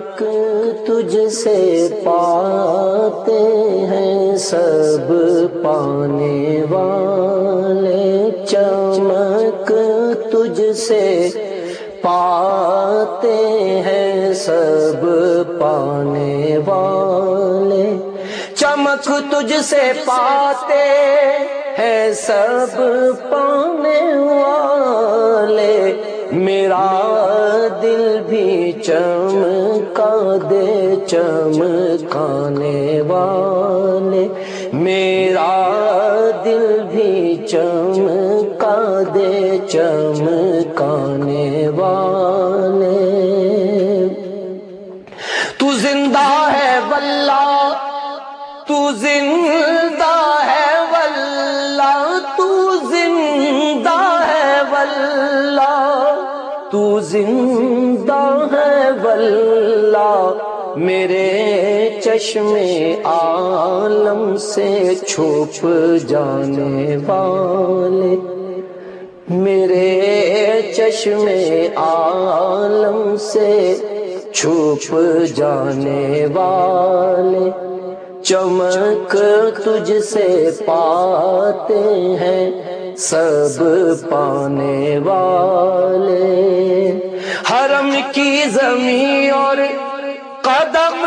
چمک تجھ سے پاتے ہیں سب پانے والے، چمک تجھ سے پاتے ہیں سب پانے والے، چمک تجھ سے پاتے ہیں سب پانے والے، میرا دل بھی چمکا دے چمکانے والے، میرا دل بھی چمکا دے چمکانے والے۔ تو زندہ ہے واللہ، تو زندہ ہے واللہ، تو زندہ ہے واللہ، تو زندہ ہے واللہ، میرے چشم عالم سے چھپ جانے والے، میرے چشم عالم سے چھپ جانے والے، چمک تجھ سے پاتے ہیں سب پانے والے، حرم کی زمین اور قدم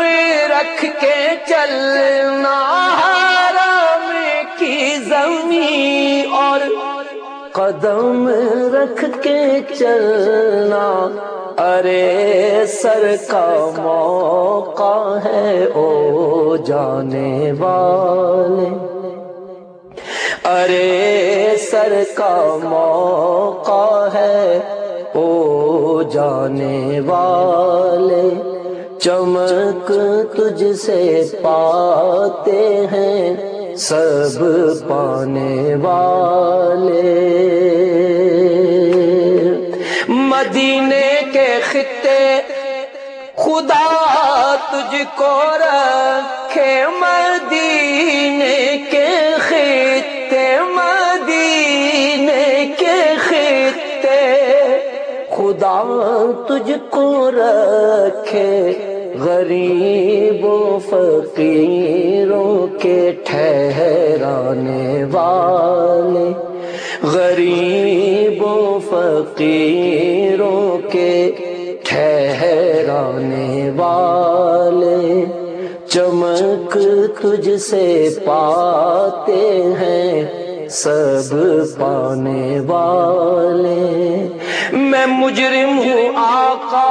رکھ کے چلنا، حرم کی زمین اور قدم رکھ کے چلنا، ارے سر کا موقع ہے او جانے والے، ارے سر کا موقع ہے او جانے والے، چمک تجھ سے پاتے ہیں سب پانے والے، مدینے کے خطے خدا تجھ کو رکھے، مدینے کے خطے، مدینے کے خطے خدا تجھ کو رکھے، غریبوں فقیروں کے ٹھہرانے والے، غریبوں فقیروں کے ٹھہرانے والے، چمک تجھ سے پاتے ہیں سب پانے والے، میں مجرم ہوں آقا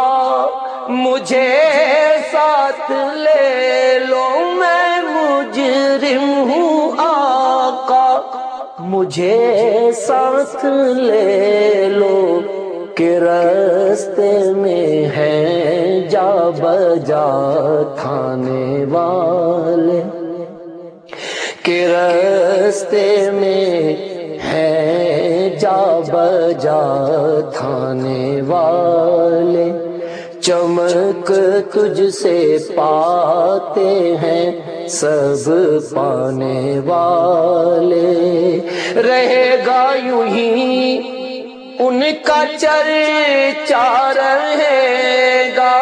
مجھے ساتھ لے لو، میں مجرم ہوں آقا مجھے ساتھ لے لو، کہ راستے میں ہیں جا بجا کھانے والے، کہ راستے میں ہیں جا بجا کھانے والے، چمک تجھ سے پاتے ہیں سب پانے والے، رہے گا یوں ہی ان کا چرچا رہے گا،